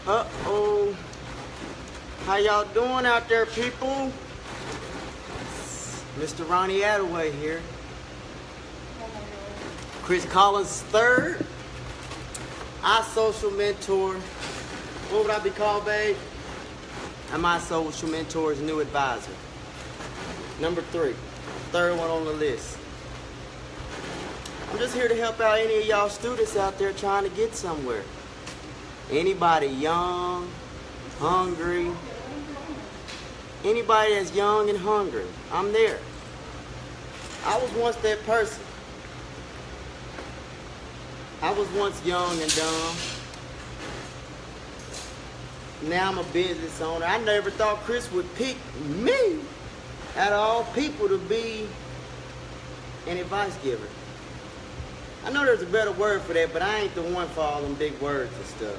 Uh-oh. How y'all doing out there, people? Mr. Ronney Adaway here. Chris Collins III. iSocialMentor. What would I be called, babe? I'm iSocialMentor's new advisor. Number 3. Third one on the list. I'm just here to help out any of y'all students out there trying to get somewhere. Anybody young, hungry, anybody that's young and hungry, I'm there. I was once that person. I was once young and dumb. Now I'm a business owner. I never thought Chris would pick me out of all people to be an advice giver. I know there's a better word for that, but I ain't the one for all them big words and stuff.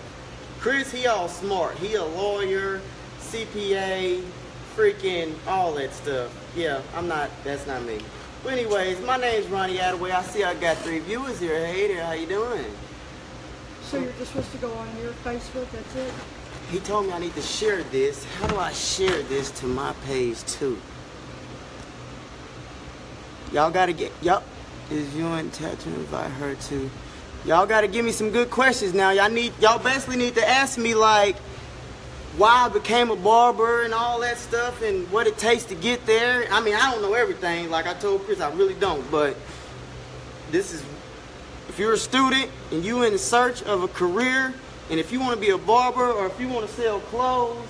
Chris, he all smart. He a lawyer, CPA, freaking all that stuff. Yeah, that's not me. But anyways, my name's Ronney Adaway. I see I got 3 viewers here. Hey there, how you doing? So you're just supposed to go on your Facebook, that's it? He told me I need to share this. How do I share this to my page too? Y'all gotta get, yup. Is you entitled to invite her to? Y'all gotta give me some good questions now. Y'all basically need to ask me like why I became a barber and all that stuff and what it takes to get there. I mean, I don't know everything. Like I told Chris, I really don't. But this is, if you're a student and you in search of a career, and if you want to be a barber or if you want to sell clothes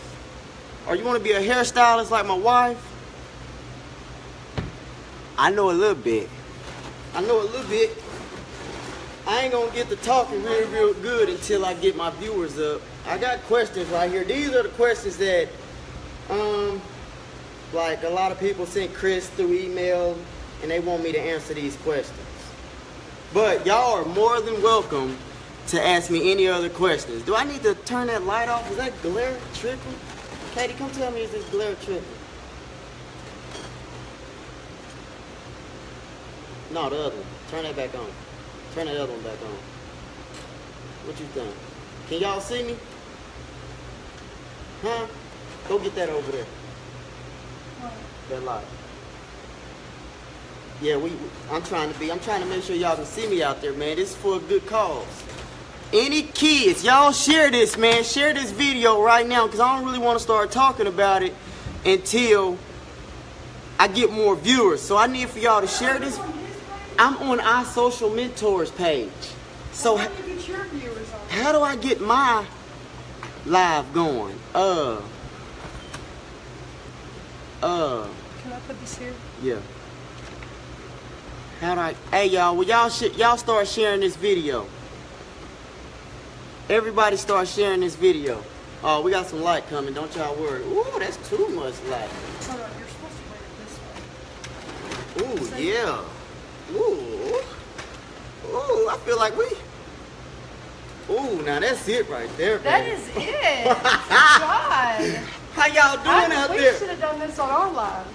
or you want to be a hairstylist like my wife, I know a little bit. I ain't gonna get to talking real good until I get my viewers up. I got questions right here. These are the questions that, like a lot of people sent Chris through email and they want me to answer these questions. But y'all are more than welcome to ask me any other questions. Do I need to turn that light off? Is that glare tripping? Katie, come tell me, is this glare tripping? No, the other one. Turn that back on. Turn that other one back on. What you think? Can y'all see me? Huh? Go get that over there. That light. Yeah, I'm trying to make sure y'all can see me out there, man. This is for a good cause. Any kids, y'all share this, man. Share this video right now, because I don't really want to start talking about it until I get more viewers. So I need for y'all to share this. I'm on iSocialMentor's page. So how do I get my live going? Can I put this here? Yeah. How do I? Hey y'all, well y'all start sharing this video. Everybody start sharing this video. Oh, we got some light coming. Don't y'all worry. Ooh, that's too much light. Hold on, you're supposed to wear it this way. Ooh, yeah. Ooh, I feel like now that's it right there, baby. That is it. God. How y'all doing out there? We should have done this on our live.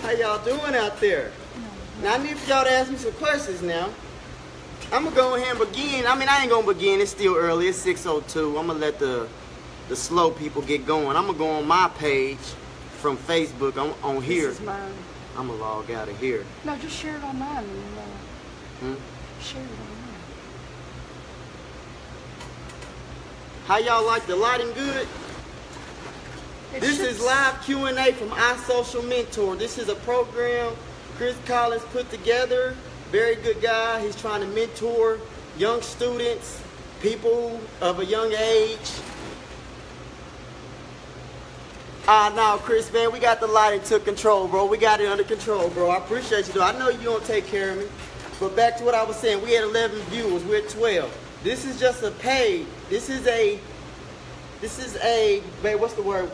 How y'all doing out there? Now I need for y'all to ask me some questions now. I'm gonna go ahead and begin. I mean, I ain't gonna begin. It's still early. It's 6:02. I'm gonna let the slow people get going. I'm gonna go on my page from Facebook. I'm on here. This is mine. I'm gonna log out of here. No, just share it on mine. Share it on mine. How y'all like the lighting good? This is live Q&A from iSocialMentor. This is a program Chris Collins put together. Very good guy. He's trying to mentor young students, people of a young age. No, Chris, man, we got the lighting took control, bro. We got it under control, bro. I appreciate you, though. I know you don't take care of me. But back to what I was saying. We had 11 viewers. We're at 12. This is just a paid. This is a, babe, what's the word?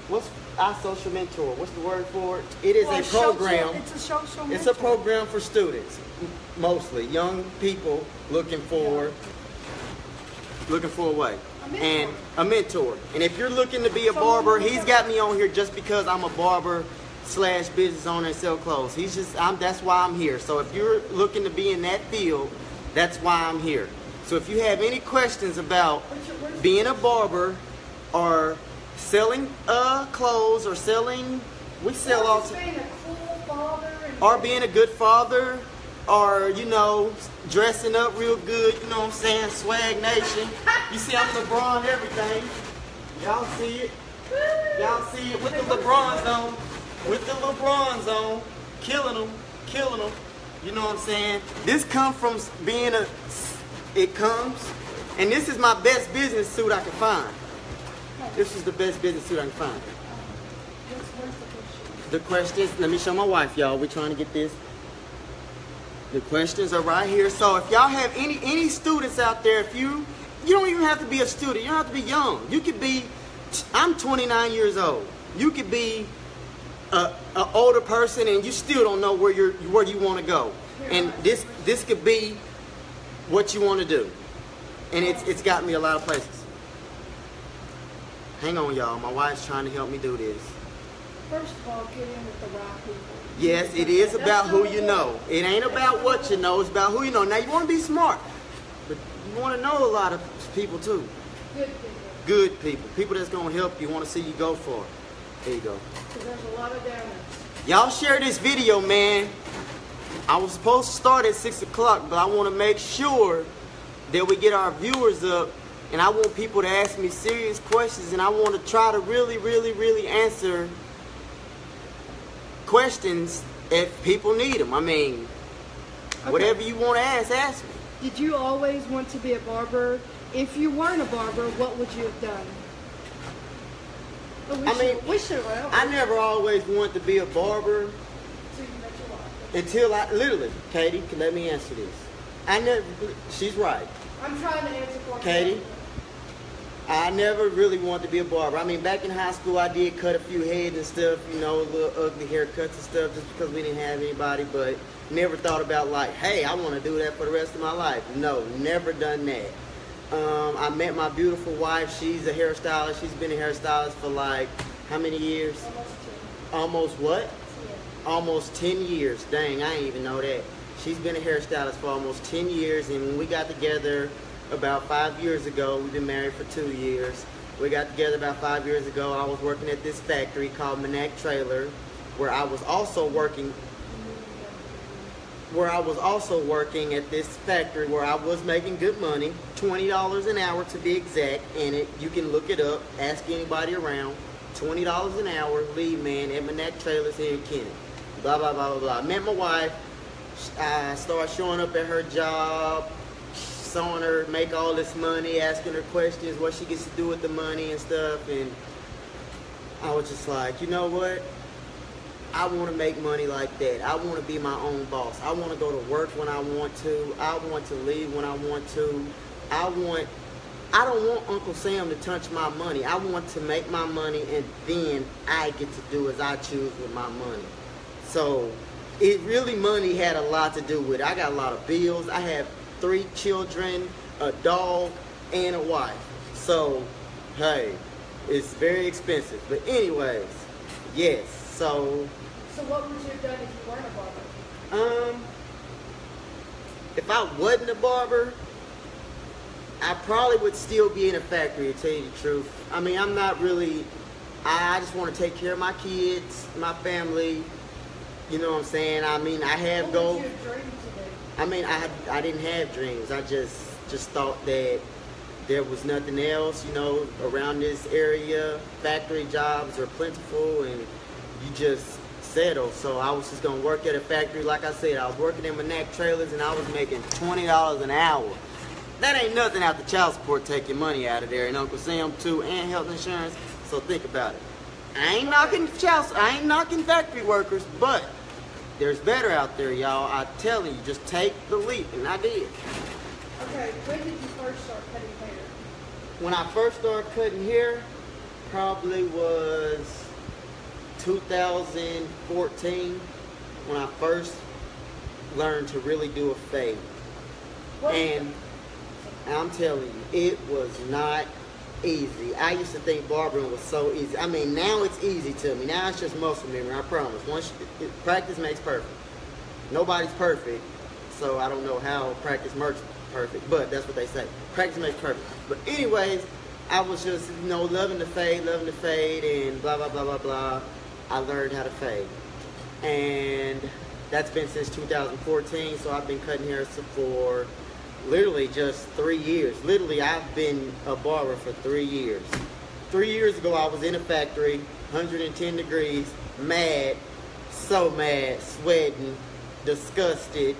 What's iSocialMentor? What's the word for it? It is a program. It's a social mentor. It's a program for students, mostly young people looking for what? And a mentor. And if you're looking to be a barber, he's got me on here just because I'm a barber / business owner and sell clothes. That's why I'm here. So if you're looking to be in that field, that's why I'm here. So if you have any questions about being a barber or selling clothes or selling, we sell all Or being a cool father. or being a good father, or, you know, dressing up real good, you know what I'm saying, swag nation. You see I'm LeBron everything. Y'all see it? Y'all see it with the LeBrons on. With the LeBrons on. Killing them. You know what I'm saying? This comes from being it comes, and this is my best business suit I can find. This is the best business suit I can find. The questions, let me show my wife, y'all. We're trying to get this. The questions are right here. So if y'all have any students out there, if you don't even have to be a student. You don't have to be young. You could be, I'm 29 years old. You could be an older person and you still don't know where you want to go. And this could be what you want to do. And it's got me a lot of places. Hang on, y'all. My wife's trying to help me do this. First of all, get in with the right people. Yes, it is about who you know. It ain't about what you know. It's about who you know. Now, you want to be smart, but you want to know a lot of people, too. Good people. Good people. People that's going to help you, want to see you go for it. There you go. Because there's a lot of downers. Y'all share this video, man. I was supposed to start at 6 o'clock, but I want to make sure that we get our viewers up. And I want people to ask me serious questions. And I want to try to really, really, really answer questions if people need them. I mean, whatever you want to ask me. Did you always want to be a barber? If you weren't a barber, what would you have done? We should have. I never always wanted to be a barber until literally, Katie, let me answer this. She's right. I'm trying to answer for Katie, I never really wanted to be a barber. I mean, back in high school, I did cut a few heads and stuff, you know, little ugly haircuts and stuff, just because we didn't have anybody, but never thought about, like, hey, I want to do that for the rest of my life. No, never done that. I met my beautiful wife. She's a hairstylist. She's been a hairstylist for, like, how many years? Almost what? 10. Almost 10 years. Dang, I didn't even know that. She's been a hairstylist for almost 10 years, and when we got together about 5 years ago, we've been married for 2 years. We got together about 5 years ago. I was working at this factory called Kennett Trailer, where I was also working at this factory where I was making good money, $20 an hour to be exact. And you can look it up, ask anybody around. $20 an hour, lead man at Kennett Trailers here in Kennett. Blah, blah, blah, blah, blah. I met my wife. I started showing up at her job, showing her make all this money, asking her questions, what she gets to do with the money and stuff. And I was just like, you know what? I want to make money like that. I want to be my own boss. I want to go to work when I want to. I want to leave when I want to. I don't want Uncle Sam to touch my money. I want to make my money, and then I get to do as I choose with my money. So money had a lot to do with it. I got a lot of bills. I have 3 children, a dog, and a wife. So, hey, it's very expensive. But anyways, yes. So what would you have done if you weren't a barber? If I wasn't a barber, I probably would still be in a factory, to tell you the truth. I mean, I'm not really, I just want to take care of my kids, my family, you know what I'm saying? I mean, I have goals. What would your dreams today? I mean, I didn't have dreams. I just thought that there was nothing else, you know, around this area. Factory jobs are plentiful, and you just settle. So I was just gonna work at a factory. Like I said, I was working in Kennett Trailers, and I was making $20 an hour. That ain't nothing after child support taking money out of there, and Uncle Sam too, and health insurance. So think about it. I ain't knocking factory workers, but there's better out there, y'all. I'm telling you, just take the leap, and I did. Okay, when did you first start cutting hair? When I first started cutting hair, probably was 2014, when I first learned to really do a fade. And I'm telling you, it was not easy. I used to think barbering was so easy. I mean, now it's easy to me. Now it's just muscle memory, I promise. Practice makes perfect. Nobody's perfect, so I don't know how practice perfect, but that's what they say. Practice makes perfect. But anyways, I was just, you know, loving to fade, and blah, blah, blah, blah, blah. I learned how to fade. And that's been since 2014, so I've been cutting hair for literally just 3 years. Literally, I've been a barber for 3 years. 3 years ago, I was in a factory, 110 degrees, mad, so mad, sweating, disgusted.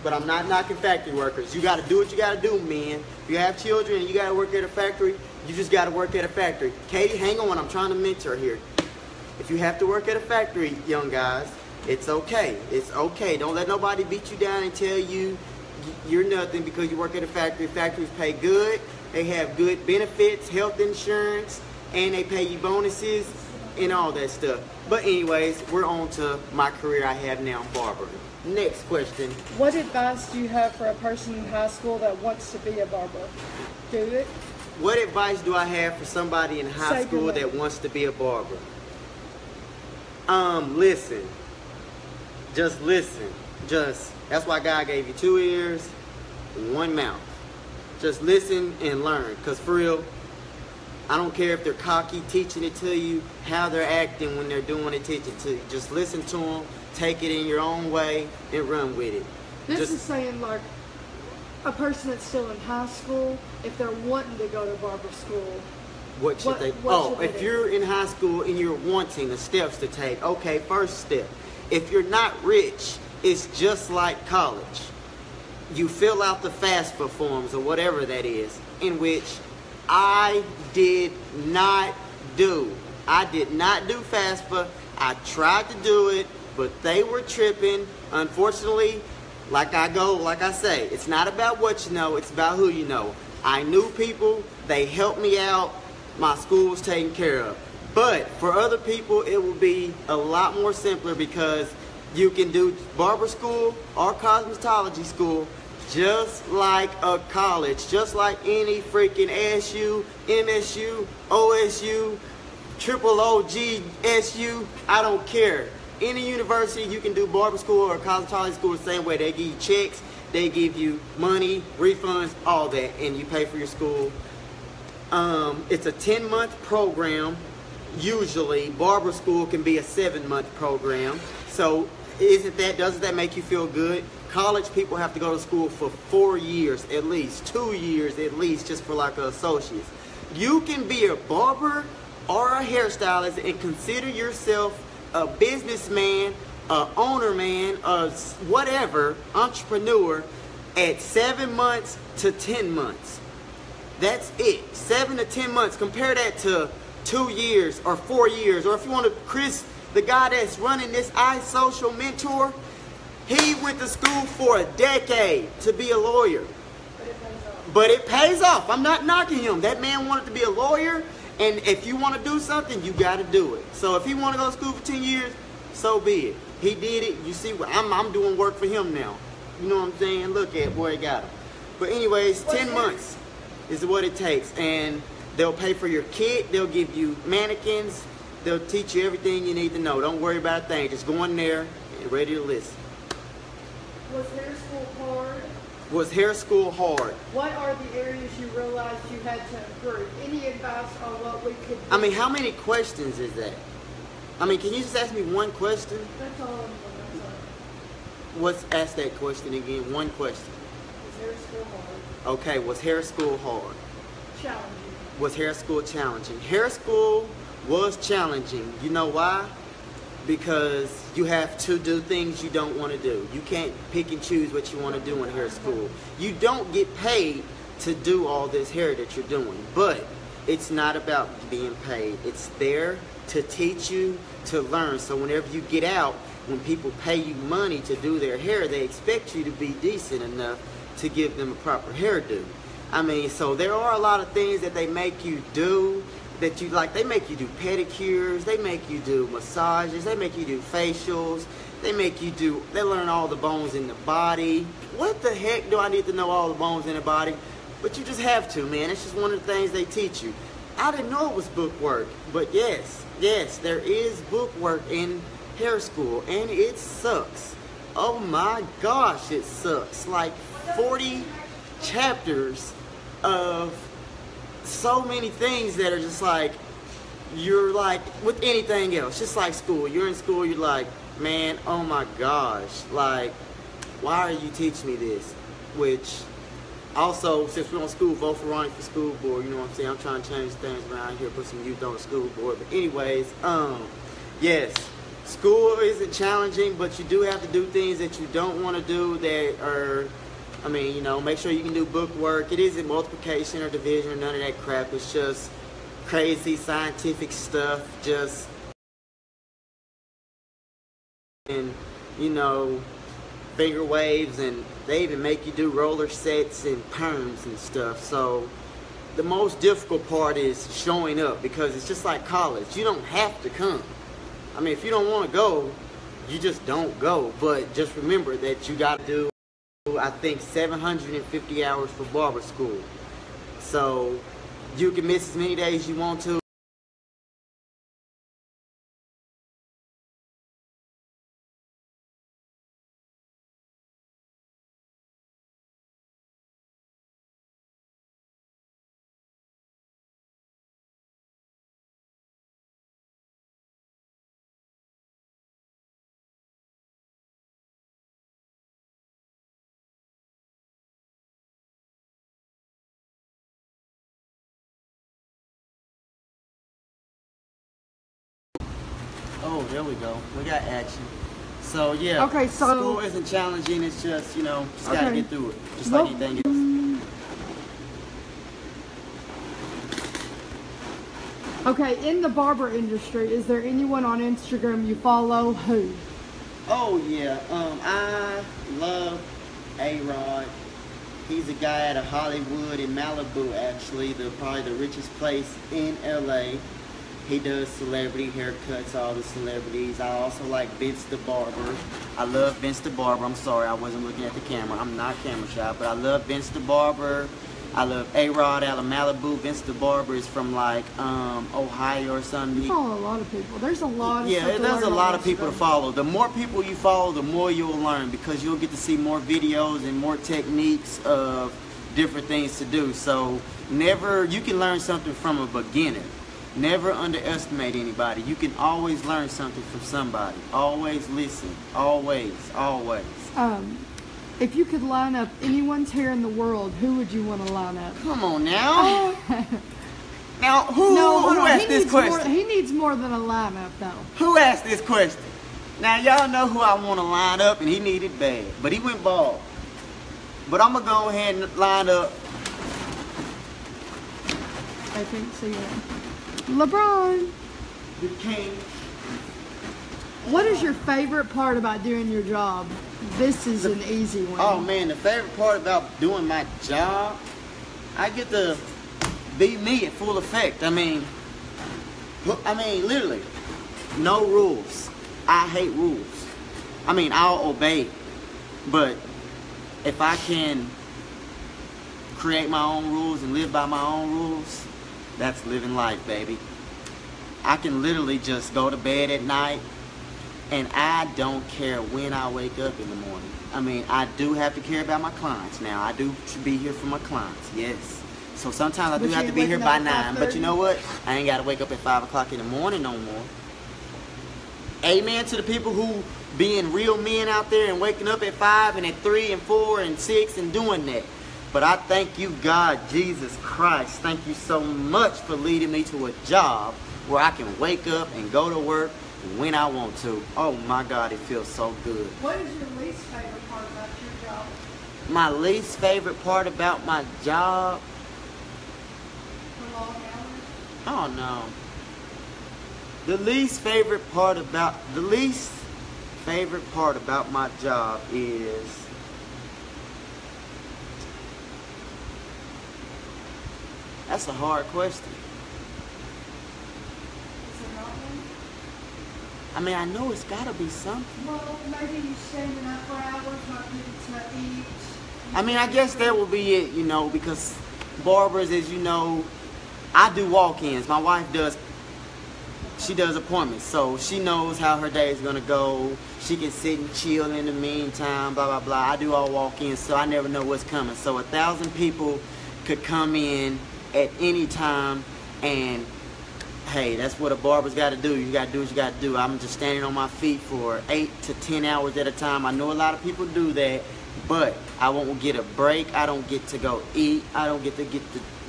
But I'm not knocking factory workers. You got to do what you got to do, man. If you have children and you got to work at a factory, you just got to work at a factory. Katie, hang on. I'm trying to mentor here. If you have to work at a factory, young guys, it's okay. It's okay. Don't let nobody beat you down and tell you you're nothing because you work at a factory. Factories pay good. They have good benefits, health insurance, and they pay you bonuses and all that stuff. But anyways, we're on to my career I have now, barber. Next question. What advice do you have for a person in high school that wants to be a barber? Do it. What advice do I have for somebody in high school that wants to be a barber? Listen. Just listen. That's why God gave you 2 ears, 1 mouth. Just listen and learn. Because for real, I don't care if they're cocky teaching it to you, how they're acting when they're doing it, teaching it to you. Just listen to them, take it in your own way, and run with it. This is saying like a person that's still in high school, if they're wanting to go to barber school. What should they? If you're in high school and you're wanting the steps to take, okay, first step. If you're not rich, it's just like college. You fill out the FAFSA forms or whatever that is, in which I did not do. I did not do FAFSA. I tried to do it, but they were tripping. Unfortunately, like I say, it's not about what you know, it's about who you know. I knew people, they helped me out, my school was taken care of. But for other people, it will be a lot more simpler because you can do barber school or cosmetology school just like a college, just like any freaking ASU, MSU, OSU, triple OGSU, I don't care. Any university, you can do barber school or cosmetology school the same way. They give you checks, they give you money, refunds, all that, and you pay for your school. It's a 10-month program. Usually, barber school can be a 7-month program. So, doesn't that make you feel good? College people have to go to school for 4 years at least, 2 years at least, just for like an associate's. You can be a barber or a hairstylist and consider yourself a businessman, a owner man, a whatever, entrepreneur at 7 months to 10 months. That's it. 7 to 10 months. Compare that to 2 years or 4 years. Or if you want to, Chris, the guy that's running this iSocialMentor, he went to school for a decade to be a lawyer. But it pays off. I'm not knocking him. That man wanted to be a lawyer. And if you want to do something, you got to do it. So if he want to go to school for 10 years, so be it. He did it. You see, I'm doing work for him now. You know what I'm saying? Look at where he got him. But anyways, 10 months is what it takes. And they'll pay for your kit. They'll give you mannequins. They'll teach you everything you need to know. Don't worry about a thing. Just go in there and ready to listen. Was hair school hard? Was hair school hard? What are the areas you realized you had to improve? Any advice on what we could do? I mean, how many questions is that? I mean, can you just ask me one question? That's all I'm What's ask that question again? One question. Was hair school hard? Okay, was hair school hard? Challenging. Was hair school challenging? Hair school was challenging. You know why? Because you have to do things you don't want to do. You can't pick and choose what you want to do in hair school. You don't get paid to do all this hair that you're doing. But it's not about being paid. It's there to teach you to learn. So whenever you get out, when people pay you money to do their hair, they expect you to be decent enough to give them a proper hairdo. I mean, so there are a lot of things that they make you do that you like. They make you do pedicures, they make you do massages, they make you do facials, they learn all the bones in the body. What the heck do I need to know all the bones in the body? But you just have to, man. It's just one of the things they teach you. I didn't know it was book work, but yes, there is book work in hair school, and it sucks. oh my gosh, it sucks. Like 40 chapters of so many things that are just like, you're like, with anything else, just like school. You're in school, you're like, man, oh my gosh, like, why are you teaching me this? Which, also, since we're on school, vote for Ronney for school board, you know what I'm saying? I'm trying to change things around here, put some youth on the school board. But anyways, yes, school isn't challenging, but you do have to do things that you don't want to do that are, I mean, you know, make sure you can do book work. It isn't multiplication or division or none of that crap. It's just crazy scientific stuff, just, and, you know, finger waves, and they even make you do roller sets and perms and stuff. So the most difficult part is showing up, because it's just like college. You don't have to come. I mean, if you don't want to go, you just don't go. But just remember that you got to do, I think, 750 hours for barber school. So you can miss as many days as you want to. Oh, there we go. We got action. So yeah, okay, so school isn't challenging. It's just, you know, just gotta get through it, just like anything else. Okay, in the barber industry, is there anyone on Instagram you follow? Who? Oh yeah, I love A-Rod. He's a guy out of Hollywood in Malibu, actually, probably the richest place in LA. He does celebrity haircuts, all the celebrities. I also like Vince the Barber. I love Vince the Barber. I'm sorry, I wasn't looking at the camera. I'm not camera shy, but I love Vince the Barber. I love A-Rod out of Malibu. Vince the Barber is from like Ohio or something. You follow a lot of people. There's a lot of there's a lot of people to follow. The more people you follow, the more you'll learn, because you'll get to see more videos and more techniques of different things to do. So you can learn something from a beginner. Never underestimate anybody. You can always learn something from somebody. Always listen. Always, always. If you could line up anyone's hair in the world, who would you want to line up? Come on now. Now, who asked this question? He needs more than a lineup, though. Who asked this question? Now, y'all know who I want to line up, and he needed bad. But he went bald. But I'm going to go ahead and line up. I think so, yeah. LeBron. The king. What is your favorite part about doing your job? This is an easy one. Oh man, the favorite part about doing my job, I get to be me at full effect. I mean, literally, no rules. I hate rules. I mean, I'll obey, but if I can create my own rules and live by my own rules, that's living life, baby. I can literally just go to bed at night, and I don't care when I wake up in the morning. I mean, I do have to care about my clients now. I do be here for my clients, yes. So sometimes I do have to be here by 9. But you know what? I ain't got to wake up at 5 o'clock in the morning no more. Amen to the people who being real men out there and waking up at 5 and at 3 and 4 and 6 and doing that. But I thank you, God, Jesus Christ. Thank you so much for leading me to a job where I can wake up and go to work when I want to. Oh my God, it feels so good. What is your least favorite part about your job? My least favorite part about my job? The long hours? Oh no. The least favorite part about my job is that's a hard question. I mean, I know it's gotta be something. Well, maybe you standing up for hours, not getting to eat. I mean, I guess that will be it, you know, because barbers, as you know, I do walk-ins. My wife does, she does appointments, so she knows how her day is gonna go. She can sit and chill in the meantime, blah blah blah. I do all walk-ins, so I never know what's coming. So 1,000 people could come in at any time, and hey, that's what a barber's got to do. You got to do what you got to do. I'm just standing on my feet for 8 to 10 hours at a time. I know a lot of people do that, but I won't get a break. I don't get to go eat. I don't get to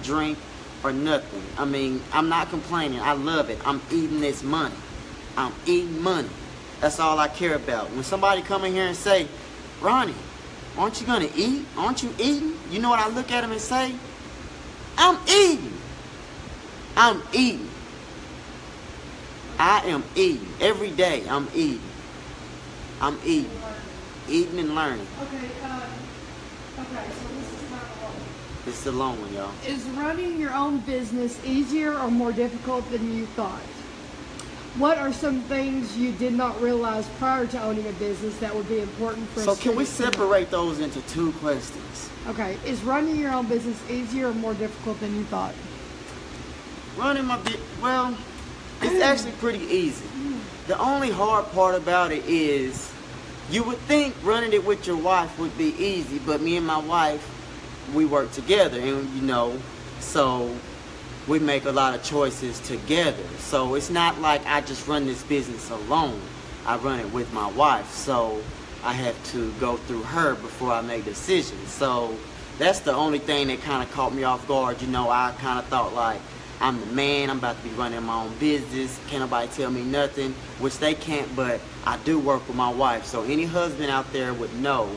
drink or nothing. I mean, I'm not complaining. I love it. I'm eating this money. I'm eating money. That's all I care about. When somebody come in here and say, Ronney, aren't you going to eat? Aren't you eating? You know what I look at them and say? I'm eating. I'm eating. I am eating. Every day I'm eating. I'm eating. Eating and learning. Okay, so this is not a long one. This is a long one, y'all. Is running your own business easier or more difficult than you thought? What are some things you did not realize prior to owning a business that would be important for So can we separate those into two questions? Okay, is running your own business easier or more difficult than you thought? Running my business, well, it's actually pretty easy. The only hard part about it is you would think running it with your wife would be easy, but me and my wife, we work together, and so we make a lot of choices together. So it's not like I just run this business alone. I run it with my wife, so I have to go through her before I make decisions. So that's the only thing that kind of caught me off guard. I kind of thought like, I'm the man, I'm about to be running my own business, can't nobody tell me nothing, which they can't, but I do work with my wife. So any husband out there would know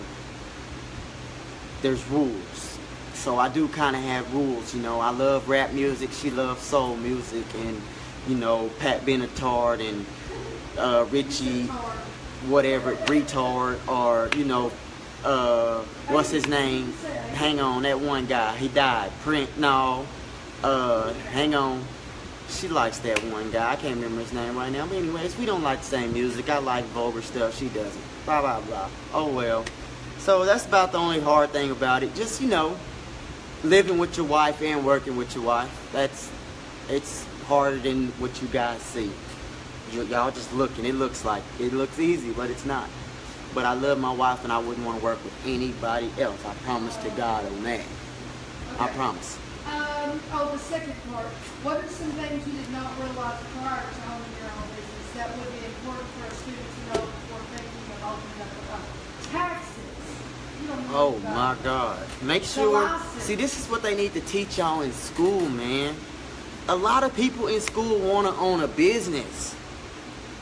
there's rules. So I do kind of have rules, I love rap music, she loves soul music, and, Pat Benatar and Richie, whatever, retard, or, what's his name? Hang on, that one guy, he died. Hang on. She likes that one guy. I can't remember his name right now. But anyways, we don't like the same music. I like vulgar stuff. She doesn't. Blah, blah, blah. Oh, well. So that's about the only hard thing about it. Just, living with your wife and working with your wife. It's harder than what you guys see. Y'all just looking. It looks easy, but it's not. But I love my wife, and I wouldn't want to work with anybody else. I promise to God on that. Okay. I promise. The second part. What are some things you did not realize prior to owning your own business that would be important for a student to know before thinking of opening up a company? Taxes. Oh my God. Make sure. See, this is what they need to teach y'all in school, man. A lot of people in school want to own a business.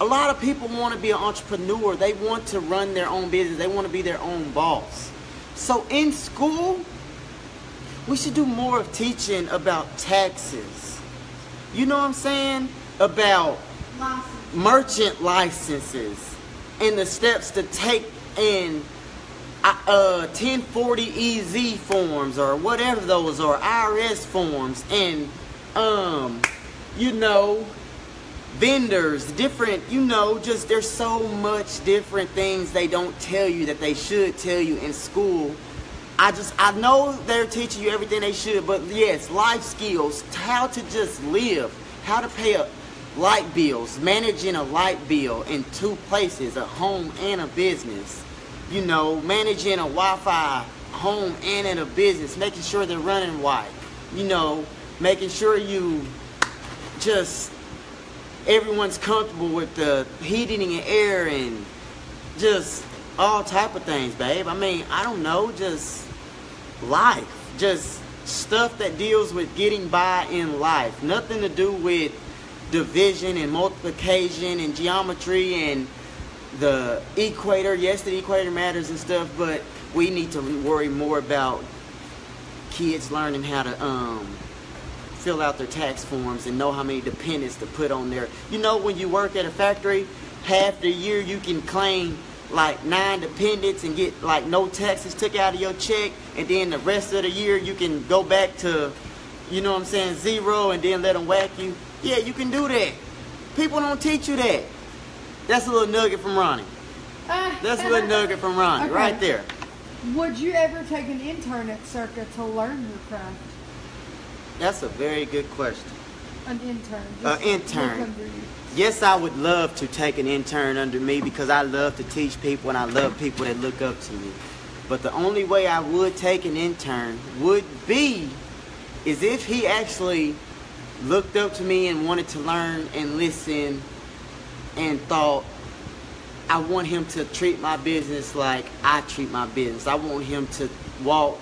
A lot of people want to be an entrepreneur. They want to run their own business. They want to be their own boss. So in school, we should do more of teaching about taxes. You know what I'm saying? About merchant licenses and the steps to take in 1040 EZ forms or whatever those are, IRS forms, and vendors, different, just there's so much different things they don't tell you that they should tell you in school. I know they're teaching you everything they should, but yes, life skills, how to just live, how to pay light bills, managing a light bill in two places, a home and a business, managing a Wi-Fi home and in a business, making sure they're running right, making sure everyone's comfortable with the heating and air and just all type of things, babe. I mean, I don't know, just life, just stuff that deals with getting by in life. Nothing to do with division and multiplication and geometry and the equator. Yes, the equator matters and stuff, but we need to worry more about kids learning how to fill out their tax forms and know how many dependents to put on there. When you work at a factory, half the year you can claim like 9 dependents and get like no taxes took out of your check, and then the rest of the year you can go back to, 0, and then let them whack you. Yeah, you can do that. People don't teach you that. That's a little nugget from Ronney. That's a little nugget from Ronney, okay. Right there. Would you ever take an intern at Circa to learn your craft? That's a very good question. An intern. An intern. Yes, I would love to take an intern under me because I love to teach people and I love people that look up to me. But the only way I would take an intern would be is if he actually looked up to me and wanted to learn and listen and thought, I want him to treat my business like I treat my business. I want him to walk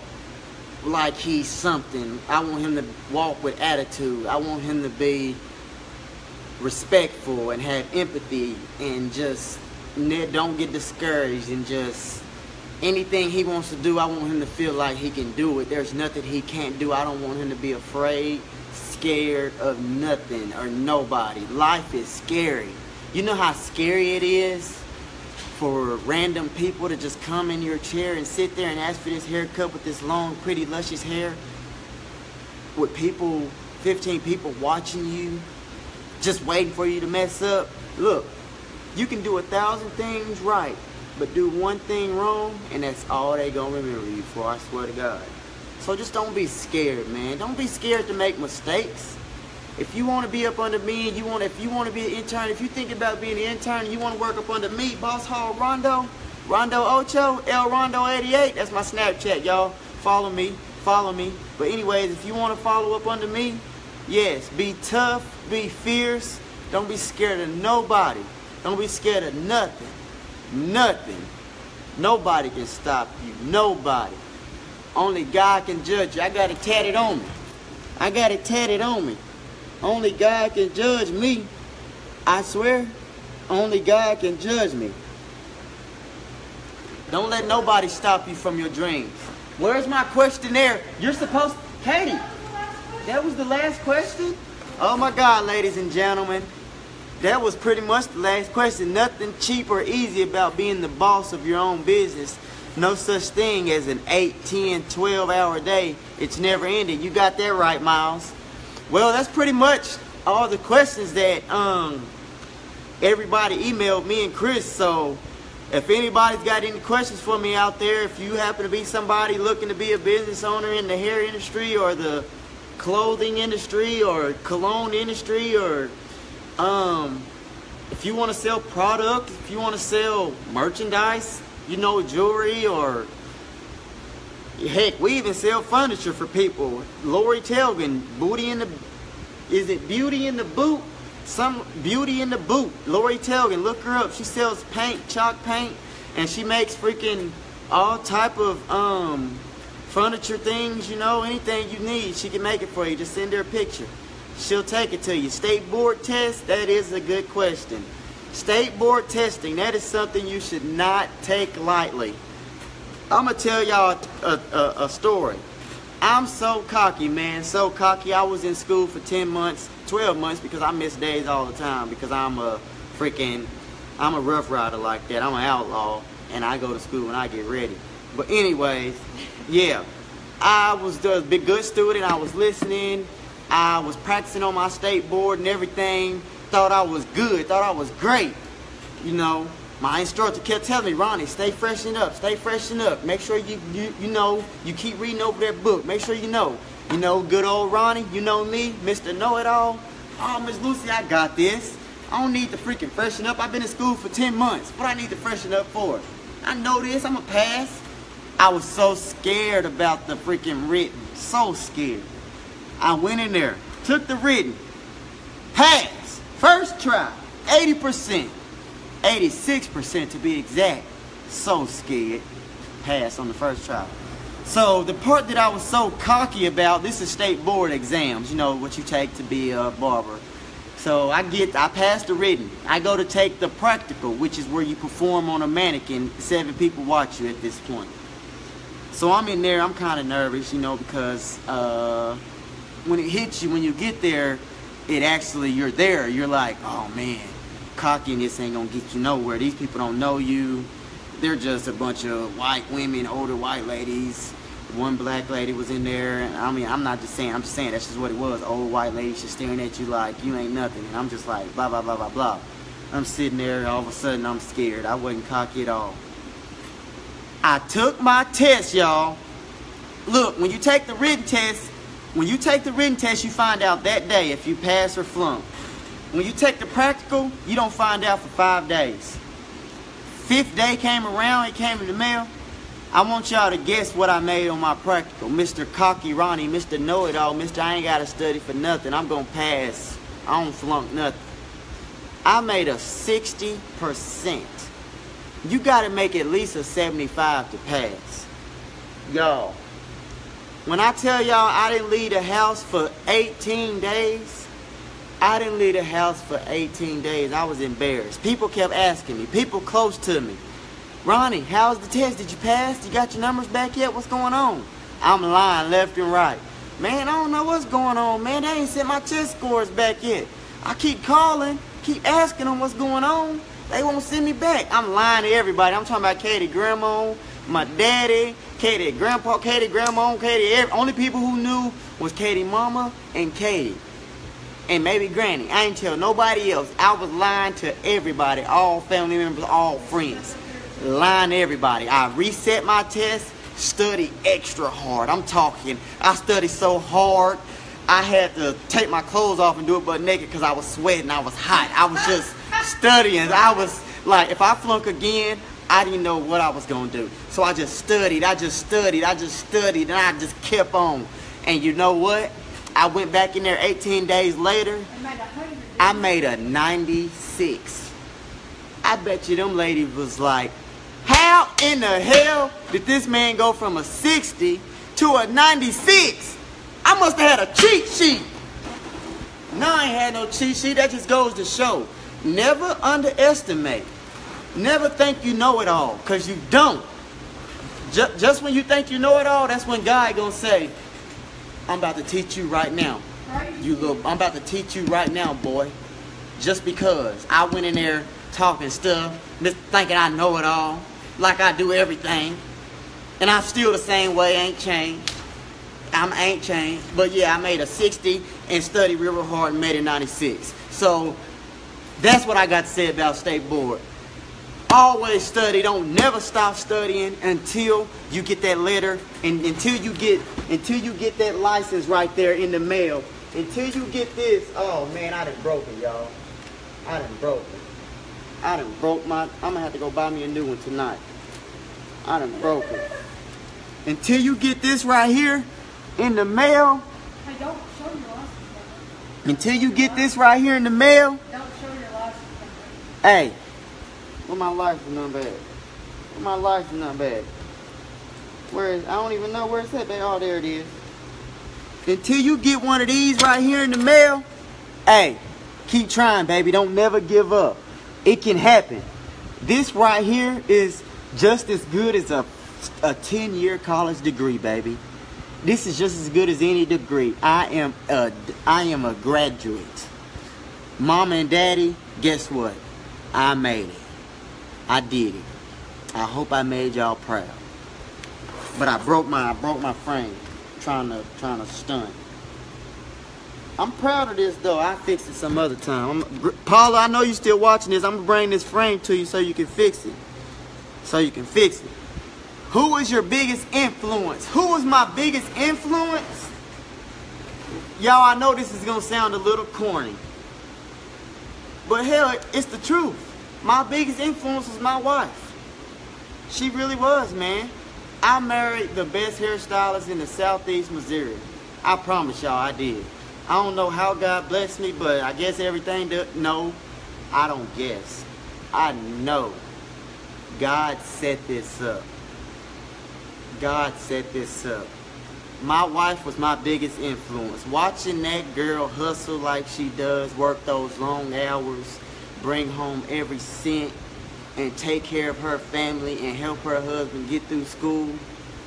like he's something. I want him to walk with attitude. I want him to be respectful and have empathy and just don't get discouraged and just anything he wants to do, I want him to feel like he can do it. There's nothing he can't do. I don't want him to be afraid, scared of nothing or nobody. Life is scary. You know how scary it is for random people to just come in your chair and sit there and ask for this haircut with this long, pretty, luscious hair with people, 15 people watching you, just waiting for you to mess up. Look, you can do 1,000 things right, but do one thing wrong, and that's all they gonna remember you for, I swear to God. So just don't be scared, man. Don't be scared to make mistakes. If you want to be up under me, and if you want to be an intern, if you think about being an intern, and you want to work up under me, Boss Hall Rondo Ocho, El Rondo 88, that's my Snapchat, y'all. Follow me. But anyways, if you want to follow up under me, yes, be tough, be fierce. Don't be scared of nobody. Don't be scared of nothing. Nothing. Nobody can stop you. Nobody. Only God can judge you. I got it tatted on me. Only God can judge me. I swear. Only God can judge me. Don't let nobody stop you from your dreams. Where's my questionnaire? You're supposed to... Katie, that was the last question? Oh my God, ladies and gentlemen. That was pretty much the last question. Nothing cheap or easy about being the boss of your own business. No such thing as an 8, 10, 12-hour day. It's never ending. You got that right, Miles. Well, that's pretty much all the questions that everybody emailed me and Chris. So if anybody's got any questions for me out there, if you happen to be somebody looking to be a business owner in the hair industry or the clothing industry or cologne industry, or if you want to sell product, if you want to sell merchandise, you know, jewelry, or heck, we even sell furniture for people. Lori Telgin, Beauty in the Boot? Some Beauty in the Boot. Lori Telgin, look her up. She sells paint, chalk paint, and she makes freaking all type of furniture things, you know, anything you need, she can make it for you. Just send her a picture. She'll take it to you. State board test, that is a good question. State board testing, that is something you should not take lightly. I'm going to tell y'all a story. I'm so cocky, man, so cocky. I was in school for 10 months, 12 months, because I miss days all the time, because I'm a rough rider like that. I'm an outlaw, and I go to school when I get ready. But anyways, yeah, I was a big good student. I was listening. I was practicing on my state board and everything. Thought I was good. Thought I was great. You know, my instructor kept telling me, Ronnie, stay freshen up. Stay freshen up. Make sure you know, you keep reading over that book. Make sure you know. You know, good old Ronnie. You know me, Mr. Know-It-All. Oh, Miss Lucy, I got this. I don't need to freaking freshen up. I've been in school for 10 months. What I need to freshen up for? I know this. I'm a pass. I was so scared about the freaking written. So scared. I went in there, took the written, passed, first try, 80%, 86% to be exact. So scared, passed on the first try. So the part that I was so cocky about, this is state board exams, you know, what you take to be a barber. So I passed the written. I go to take the practical, which is where you perform on a mannequin. 7 people watch you at this point. So I'm in there, I'm kind of nervous, you know, because when it hits you, when you get there, it actually, you're there. You're like, oh man, cockiness ain't gonna get you nowhere. These people don't know you. They're just a bunch of white women, older white ladies. One black lady was in there. I mean, I'm just saying that's just what it was. Old white lady just staring at you like you ain't nothing. And I'm just like, blah, blah, blah, blah, blah. I'm sitting there, all of a sudden I'm scared. I wasn't cocky at all. I took my test, y'all. Look, when you take the written test, When you take the written test, you find out that day if you pass or flunk. When you take the practical, you don't find out for 5 days. 5th day came around, it came in the mail. I want y'all to guess what I made on my practical. Mr. Cocky Ronney, Mr. Know-It-All, Mr. I ain't got to study for nothing. I'm going to pass. I don't flunk nothing. I made a 60%. You got to make at least a 75 to pass. Y'all, when I tell y'all I didn't leave the house for 18 days, I didn't leave the house for 18 days. I was embarrassed. People kept asking me, people close to me, Ronnie, how's the test? Did you pass? You got your numbers back yet? What's going on? I'm lying left and right. Man, I don't know what's going on, man. They ain't sent my test scores back yet. I keep calling, keep asking them what's going on. They won't send me back. I'm lying to everybody. I'm talking about Katie grandma, my daddy, Katie grandpa, Katie grandma, Katie. Only people who knew was Katie mama and Katie. And maybe Granny. I ain't tell nobody else. I was lying to everybody, all family members, all friends. Lying to everybody. I reset my test, studied extra hard. I'm talking, I studied so hard, I had to take my clothes off and do it butt naked because I was sweating, I was hot. I was just studying. I was like, if I flunk again, I didn't know what I was going to do. So I just studied, I just studied, and I just kept on. And you know what? I went back in there 18 days later. I made a 96. I bet you them ladies was like, how in the hell did this man go from a 60 to a 96? I must have had a cheat sheet. No, I ain't had no cheat sheet. That just goes to show. Never underestimate. Never think you know it all, because you don't. Just when you think you know it all, that's when God gonna say, I'm about to teach you right now. I'm about to teach you right now, boy. Just because I went in there talking stuff, thinking I know it all, like I do everything. And I'm still the same way, ain't changed. I ain't changed. But yeah, I made a 60 and studied real hard and made a 96. So that's what I got to say about State Board. Always study. Don't never stop studying until you get that letter and until you get that license right there in the mail. Until you get this. Oh man, I done broke it, y'all. I done broke it. I done broke my. I'm gonna have to go buy me a new one tonight. I done broke it. Until you get this right here in the mail. Hey, don't show your license number. Until you get this right here in the mail. Don't show your license number. Hey. Where my license number at? Where my license number at? Where is, I don't even know where it's at. Oh, there it is. Until you get one of these right here in the mail, hey, keep trying, baby. Don't never give up. It can happen. This right here is just as good as a 10-year college degree, baby. This is just as good as any degree. I am a graduate. Mama and daddy, guess what? I made it. I did it. I hope I made y'all proud. But I broke my frame trying to stunt. I'm proud of this though. I fixed it some other time. Paula, I know you still watching this. I'm gonna bring this frame to you so you can fix it. Who is your biggest influence? Who was my biggest influence? Y'all, I know this is gonna sound a little corny, but hell, it's the truth. My biggest influence was my wife. She really was, man. I married the best hairstylist in the Southeast Missouri. I promise y'all I did. I don't know how God blessed me, but I guess everything no, I don't guess. I know God set this up. God set this up. My wife was my biggest influence. Watching that girl hustle like she does, work those long hours, bring home every cent, and take care of her family and help her husband get through school,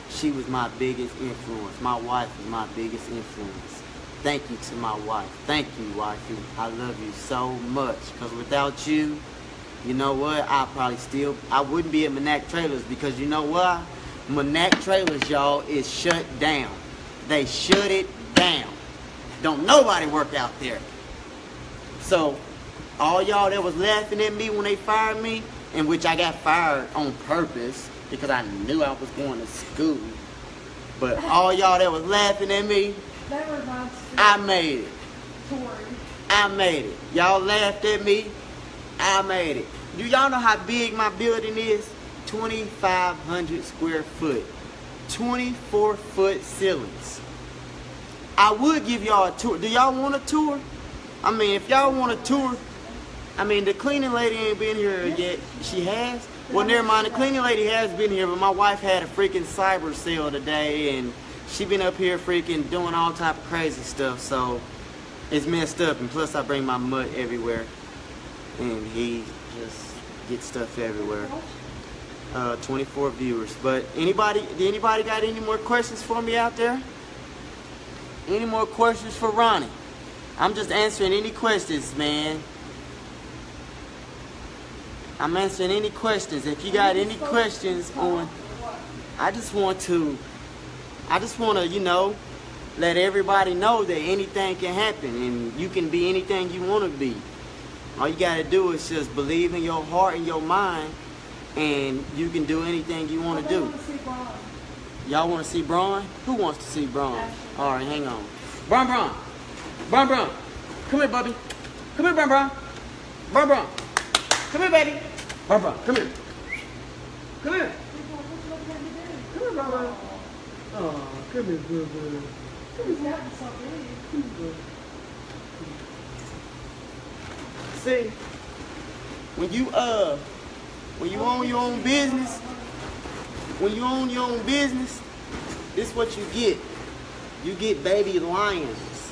she was my biggest influence. My wife was my biggest influence. Thank you to my wife. Thank you, wifey. I love you so much. Because without you, you know what? I wouldn't be at Manac Trailers, because you know what? Manac Trailers, y'all, is shut down. They shut it down. Don't nobody work out there. So, all y'all that was laughing at me when they fired me, in which I got fired on purpose because I knew I was going to school. But all y'all that was laughing at me, That reminds me. I made it. Tori. I made it. Y'all laughed at me. I made it. Do y'all know how big my building is? 2,500 square foot. 24-foot ceilings. I would give y'all a tour. Do y'all want a tour? I mean, if y'all want a tour, I mean, the cleaning lady ain't been here yet. She has? Well, never mind. The cleaning lady has been here, but my wife had a freaking cyber sale today, and she been up here freaking doing all type of crazy stuff, so it's messed up. And plus, I bring my mutt everywhere, and he just gets stuff everywhere. 24 viewers. But anybody got any more questions for me out there? Any more questions for Ronney? I'm just answering any questions, man. I'm answering any questions. If you got any questions on, I just want to, you know, let everybody know that anything can happen and you can be anything you want to be. All you got to do is just believe in your heart and your mind, and you can do anything you want to do. Y'all want to see Braun? Who wants to see Braun? All right, hang on. Braun. Come here, Bubby. Come here, Braun. Braun. Come here, baby. Braun, come here. Come here. Come here, Braun. Oh, come here, good boy. See, when you own your own business, this is what you get. You get baby lions.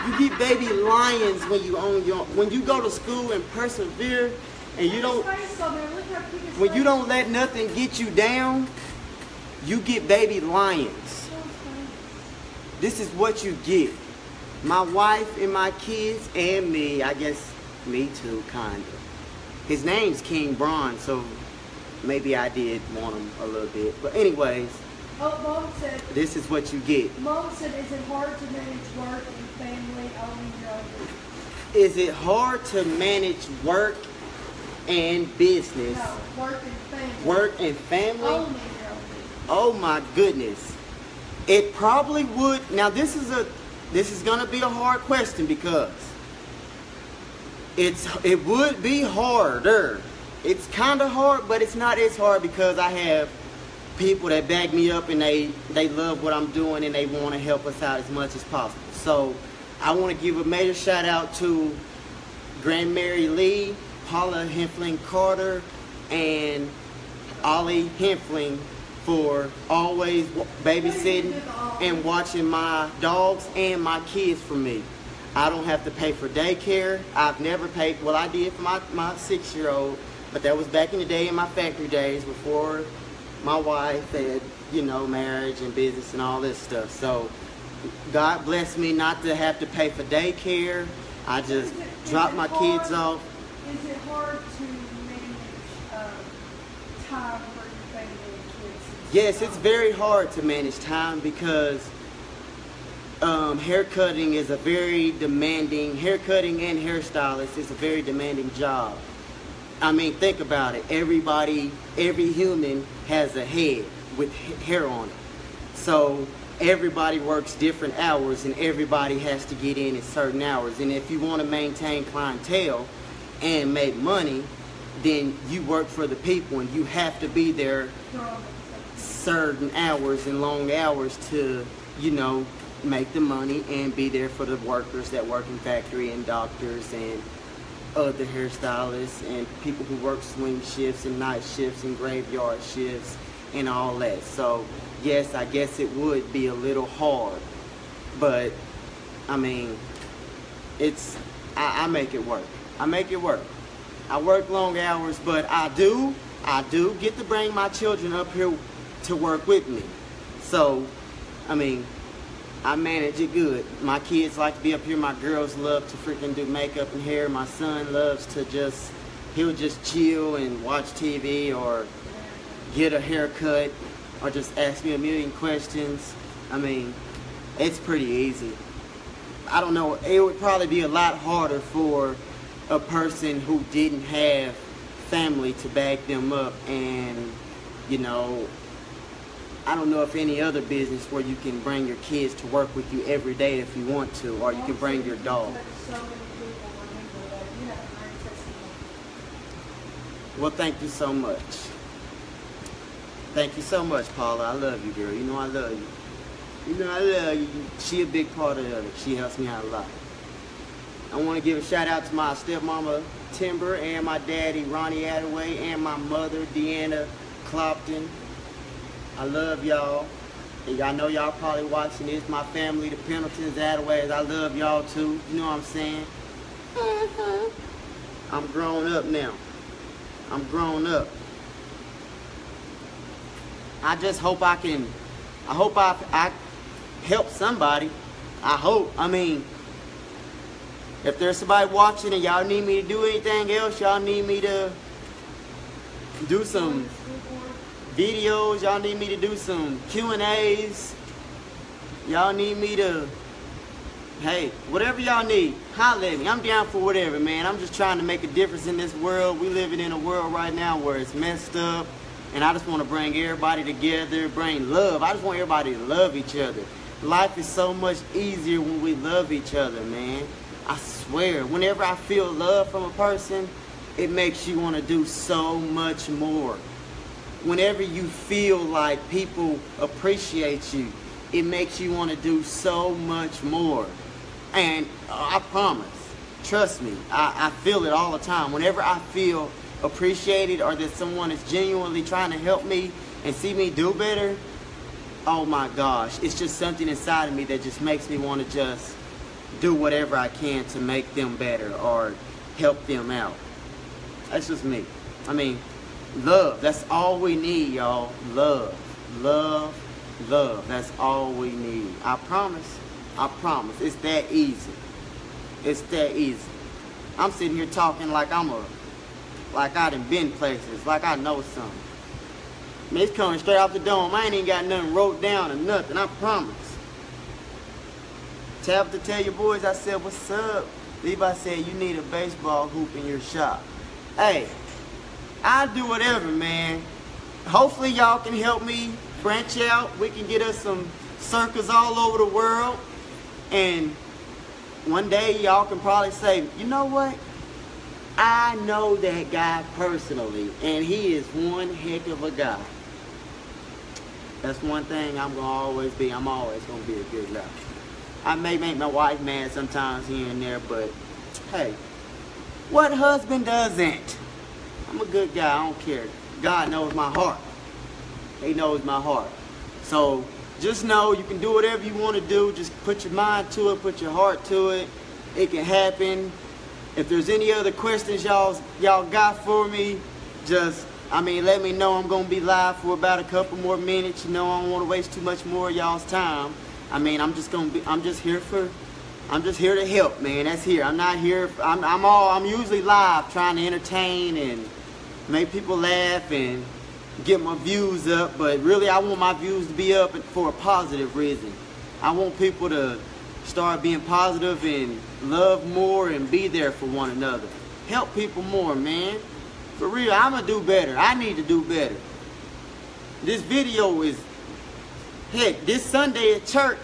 You get baby lions when you own your. When you go to school and persevere, and you don't. When you don't let nothing get you down, you get baby lions. This is what you get. My wife and my kids and me, I guess me too, kinda. His name's King Braun, so maybe I did want him a little bit. But anyways, Mom said, this is what you get. Mom said, is it hard to manage work and family owning your own business? Is it hard to manage work and business? No, work and family. Work and family? Owning your own business. Oh my goodness. It probably would. Now this is gonna be a hard question because it would be harder. It's kind of hard, but it's not as hard because I have people that back me up and they love what I'm doing and they want to help us out as much as possible. So I want to give a major shout out to Grand Mary Lee, Paula Hempling Carter, and Ollie Hempling for always babysitting and watching my dogs and my kids for me. I don't have to pay for daycare. I've never paid, well I did for my 6-year-old, but that was back in the day in my factory days before my wife had, you know, marriage and business and all this stuff. So God bless me not to have to pay for daycare. I just drop my kids off. Is it hard to manage time for your family and kids? Yes, it's very hard to manage time because haircutting is a very demanding, haircutting and hairstylist is a very demanding job. I mean, think about it. Every human has a head with hair on it. So everybody works different hours and everybody has to get in at certain hours. And if you want to maintain clientele and make money, then you work for the people and you have to be there certain hours and long hours to, you know, make the money and be there for the workers that work in factory and doctors and other hairstylists and people who work swing shifts and night shifts and graveyard shifts and all that. So yes, I guess it would be a little hard, but I mean, I make it work. I make it work. I work long hours, but I do get to bring my children up here to work with me. So, I mean, I manage it good. My kids like to be up here. My girls love to freaking do makeup and hair. My son loves to he'll just chill and watch TV or get a haircut or just ask me a million questions. I mean, it's pretty easy. I don't know, it would probably be a lot harder for a person who didn't have family to back them up and, you know, I don't know if any other business where you can bring your kids to work with you every day if you want to, or you can bring your dog. So many people remember that. You have a great testimony. Well, thank you so much. Thank you so much, Paula. I love you, girl. You know I love you. You know I love you. She a big part of it. She helps me out a lot. I want to give a shout out to my stepmama, Timber, and my daddy, Ronney Adaway, and my mother, Deanna Clopton. I love y'all. And I know y'all probably watching this. My family, the Pendletons, Adaways, I love y'all too. You know what I'm saying? I'm grown up now. I'm grown up. I just hope I help somebody. I hope. I mean, if there's somebody watching and y'all need me to do anything else, y'all need me to do some videos, y'all need me to do some Q&As, y'all need me to, hey, whatever y'all need, holla at me. I'm down for whatever, man. I'm just trying to make a difference in this world. We living in a world right now where it's messed up, and I just want to bring everybody together, bring love. I just want everybody to love each other. Life is so much easier when we love each other, man. I swear, whenever I feel love from a person, it makes you want to do so much more. Whenever you feel like people appreciate you, it makes you want to do so much more. And I promise, trust me, I feel it all the time. Whenever I feel appreciated or that someone is genuinely trying to help me and see me do better, oh my gosh, it's just something inside of me that just makes me want to just do whatever I can to make them better or help them out. That's just me. I mean, love, that's all we need, y'all. Love, love, love. That's all we need. I promise. I promise. It's that easy. It's that easy. I'm sitting here talking like I done been places, like I know something. I mean, it's coming straight off the dome. I ain't even got nothing wrote down or nothing. I promise. Tabitha, tell your boys I said, what's up? Levi said, you need a baseball hoop in your shop. Hey, I'll do whatever, man. Hopefully y'all can help me branch out. We can get us some Circas all over the world. And one day y'all can probably say, you know what? I know that guy personally, and he is one heck of a guy. That's one thing I'm going to always be. I'm always going to be a good guy. I may make my wife mad sometimes here and there, but hey, what husband doesn't? I'm a good guy. I don't care. God knows my heart. He knows my heart. So just know you can do whatever you want to do. Just put your mind to it. Put your heart to it. It can happen. If there's any other questions y'all got for me, just, let me know. I'm going to be live for about a couple more minutes. You know, I don't want to waste too much more of y'all's time. I'm just here to help, man. That's here. I'm not here. I'm usually live trying to entertain and make people laugh and get my views up. But really, I want my views to be up for a positive reason. I want people to start being positive and love more and be there for one another. Help people more, man. For real, I'm gonna do better. I need to do better. This video is, heck, this Sunday at church,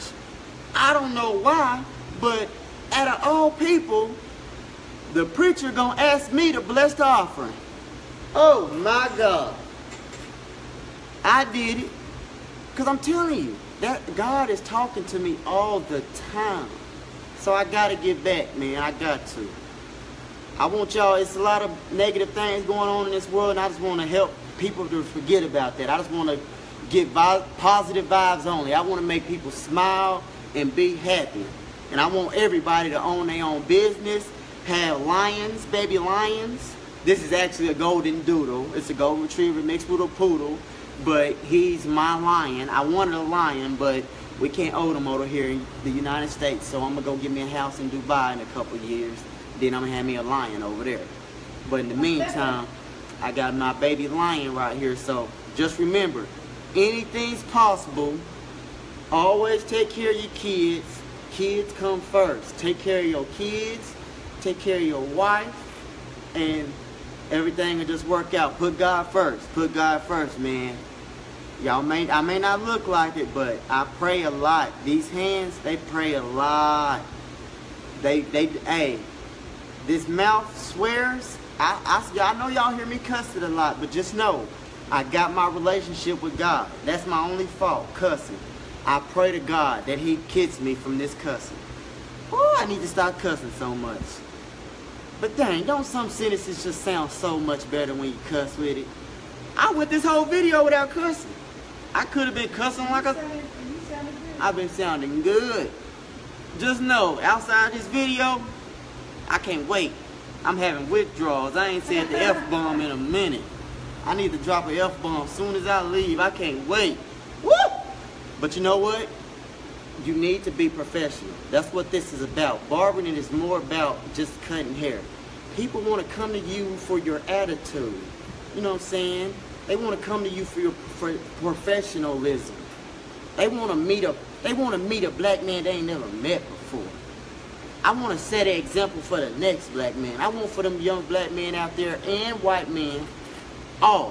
I don't know why, but out of all people, the preacher gonna ask me to bless the offering. Oh my God. I did it. Because I'm telling you, that God is talking to me all the time. So I gotta get back, man. I got to. I want y'all, it's a lot of negative things going on in this world, and I just want to help people to forget about that. I just want to give positive vibes only. I want to make people smile and be happy. And I want everybody to own their own business, have lions, baby lions. This is actually a golden doodle. It's a golden retriever mixed with a poodle, but he's my lion. I wanted a lion, but we can't own him over here in the United States, so I'm going to go get me a house in Dubai in a couple years. Then I'm going to have me a lion over there. But in the meantime, I got my baby lion right here. So just remember, anything's possible. Always take care of your kids. Kids come first. Take care of your kids. Take care of your wife. And everything will just work out. Put God first. Put God first, man. I may not look like it, but I pray a lot. These hands, they pray a lot. Hey, this mouth swears. I know y'all hear me cussing a lot, but just know, I got my relationship with God. That's my only fault, cussing. I pray to God that He gets me from this cussing. Oh, I need to stop cussing so much. But dang, don't some sentences just sound so much better when you cuss with it? I went this whole video without cussing. I could have been cussing like I've been sounding good. Just know, outside this video, I can't wait. I'm having withdrawals. I ain't said the F-bomb in a minute. I need to drop an F-bomb as soon as I leave. I can't wait. Woo! But you know what? You need to be professional. That's what this is about. Barbering is more about just cutting hair. People want to come to you for your attitude. You know what I'm saying? They want to come to you for your professionalism. They want to meet a black man they ain't never met before. I want to set an example for the next black man. I want for them young black men out there and white men, all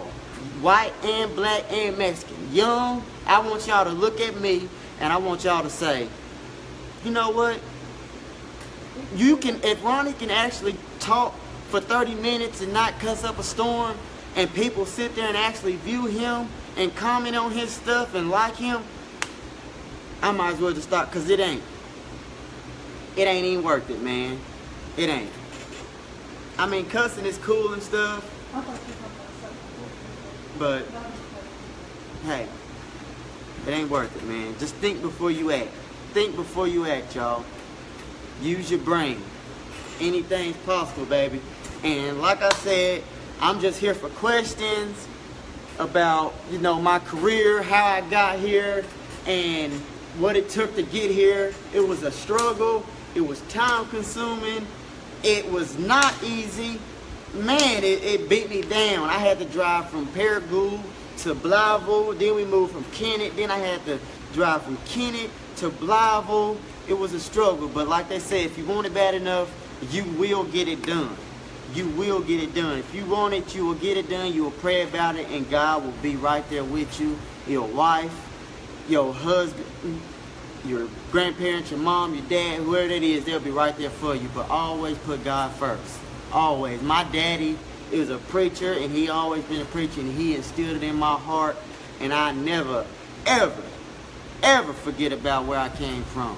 white and black and Mexican, young. I want y'all to look at me and I want y'all to say, you know what? You can, if Ronnie can actually talk for 30 minutes and not cuss up a storm, and people sit there and actually view him and comment on his stuff and like him, I might as well just stop, because it ain't even worth it, man. It ain't. I mean, cussing is cool and stuff, but hey, it ain't worth it, man. Just think before you act. Think before you act, y'all. Use your brain. Anything's possible, baby. And like I said, I'm just here for questions about, you know, my career, how I got here, and what it took to get here. It was a struggle. It was time consuming. It was not easy. Man, it beat me down. I had to drive from Paragould to Blauville. Then we moved from Kennett. Then I had to drive from Kennett to Blauville. It was a struggle. But like they say, if you want it bad enough, you will get it done. You will get it done. If you want it, you will get it done. You will pray about it, and God will be right there with you. Your wife, your husband, your grandparents, your mom, your dad, whoever it is, they'll be right there for you. But always put God first. Always. My daddy is a preacher, and he always been a preacher, and he instilled it in my heart. And I never, ever, ever forget about where I came from.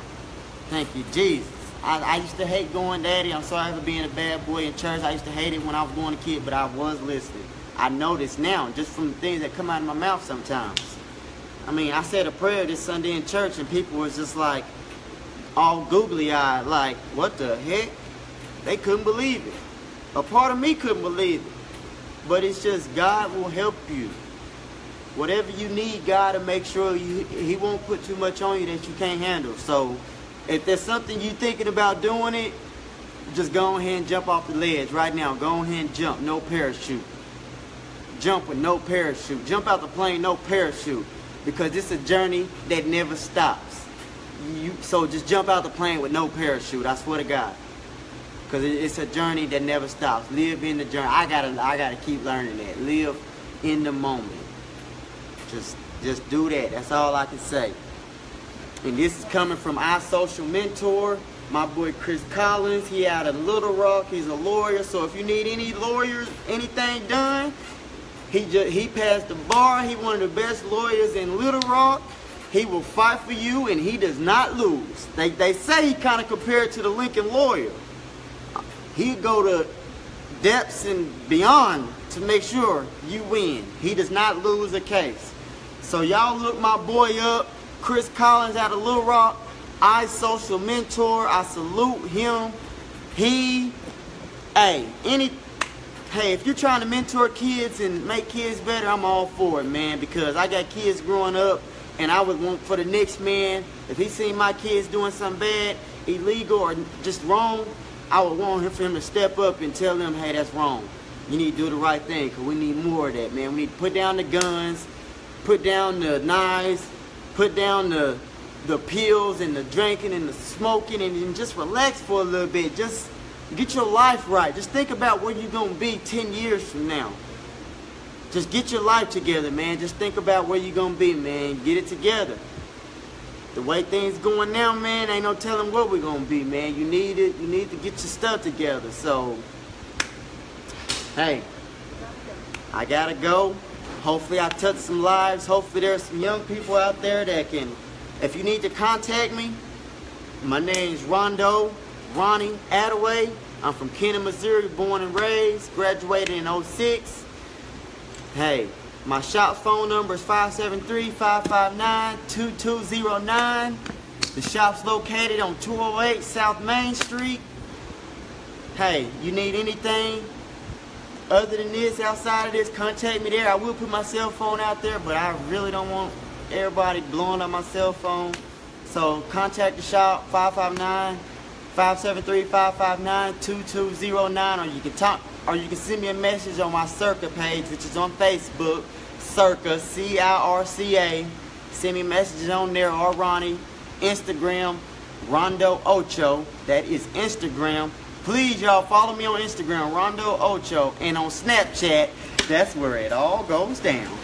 Thank you, Jesus. I used to hate going, Daddy, I'm sorry for being a bad boy in church. I used to hate it when I was going a kid, but I was listening. I know this now, just from the things that come out of my mouth sometimes. I mean, I said a prayer this Sunday in church, and people was just like, all googly-eyed, like, what the heck? They couldn't believe it. A part of me couldn't believe it. But it's just God will help you. Whatever you need, God will make sure He won't put too much on you that you can't handle. So if there's something you're thinking about doing it, just go ahead and jump off the ledge right now. Go ahead and jump, no parachute. Jump with no parachute. Jump out the plane, no parachute. Because it's a journey that never stops. So just jump out the plane with no parachute, I swear to God. Because it's a journey that never stops. Live in the journey. I gotta keep learning that. Live in the moment. Just do that. That's all I can say. And this is coming from iSocialMentor. My boy Chris Collins. He out of Little Rock. He's a lawyer. So if you need any lawyers, anything done, he passed the bar. He one of the best lawyers in Little Rock. He will fight for you, and he does not lose. They say he kind of compared to the Lincoln lawyer. He'd go to depths and beyond to make sure you win. He does not lose a case. So y'all look my boy up. Chris Collins out of Little Rock, iSocialMentor. I salute him. If you're trying to mentor kids and make kids better, I'm all for it, man. Because I got kids growing up, and I would want for the next man, if he seen my kids doing something bad, illegal, or just wrong, I would want for him to step up and tell them, hey, that's wrong. You need to do the right thing, because we need more of that, man. We need to put down the guns, put down the knives, put down the pills and the drinking and the smoking, and just relax for a little bit. Just get your life right. Just think about where you're going to be 10 years from now. just get your life together, man. Just think about where you're gonna be, man. Get it together. The way things going now, man, ain't no telling what we're gonna be, man. You need it. You need to get your stuff together. So, hey, I gotta go. Hopefully I touch some lives. Hopefully there's some young people out there that can, if you need to contact me, my name's Ronney Adaway. I'm from Kennett, Missouri, born and raised, graduated in 06. Hey, my shop phone number is 573-559-2209. The shop's located on 208 South Main Street. Hey, you need anything other than this, outside of this, contact me there. I will put my cell phone out there, but I really don't want everybody blowing up my cell phone. So contact the shop, 573-559-2209, or you can send me a message on my Circa page, which is on Facebook, Circa, C-I-R-C-A. Send me messages on there, or Ronnie. Instagram, Rondo Ocho. That is Instagram. Please, y'all, follow me on Instagram, Rondo Ocho, and on Snapchat. That's where it all goes down.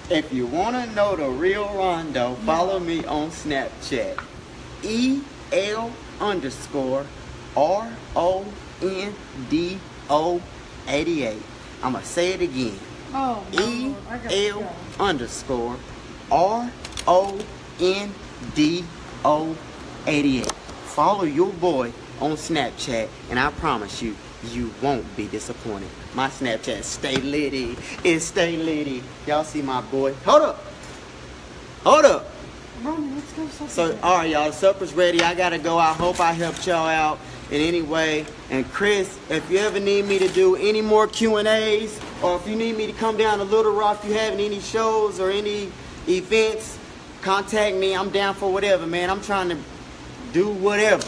If you want to know the real Rondo, follow me on Snapchat. EL_RONDO88. I'm going to say it again. Oh, EL_RONDO88. Follow your boy on Snapchat, and I promise you, you won't be disappointed. My Snapchat stay litty. It stay litty. Y'all see my boy? Hold up. Ronnie, let's go supper. So, all right, y'all, supper's ready. I gotta go. I hope I helped y'all out in any way. And Chris, if you ever need me to do any more Q&As, or if you need me to come down to Little Rock, if you having any shows or any events, contact me. I'm down for whatever, man. I'm trying to do whatever.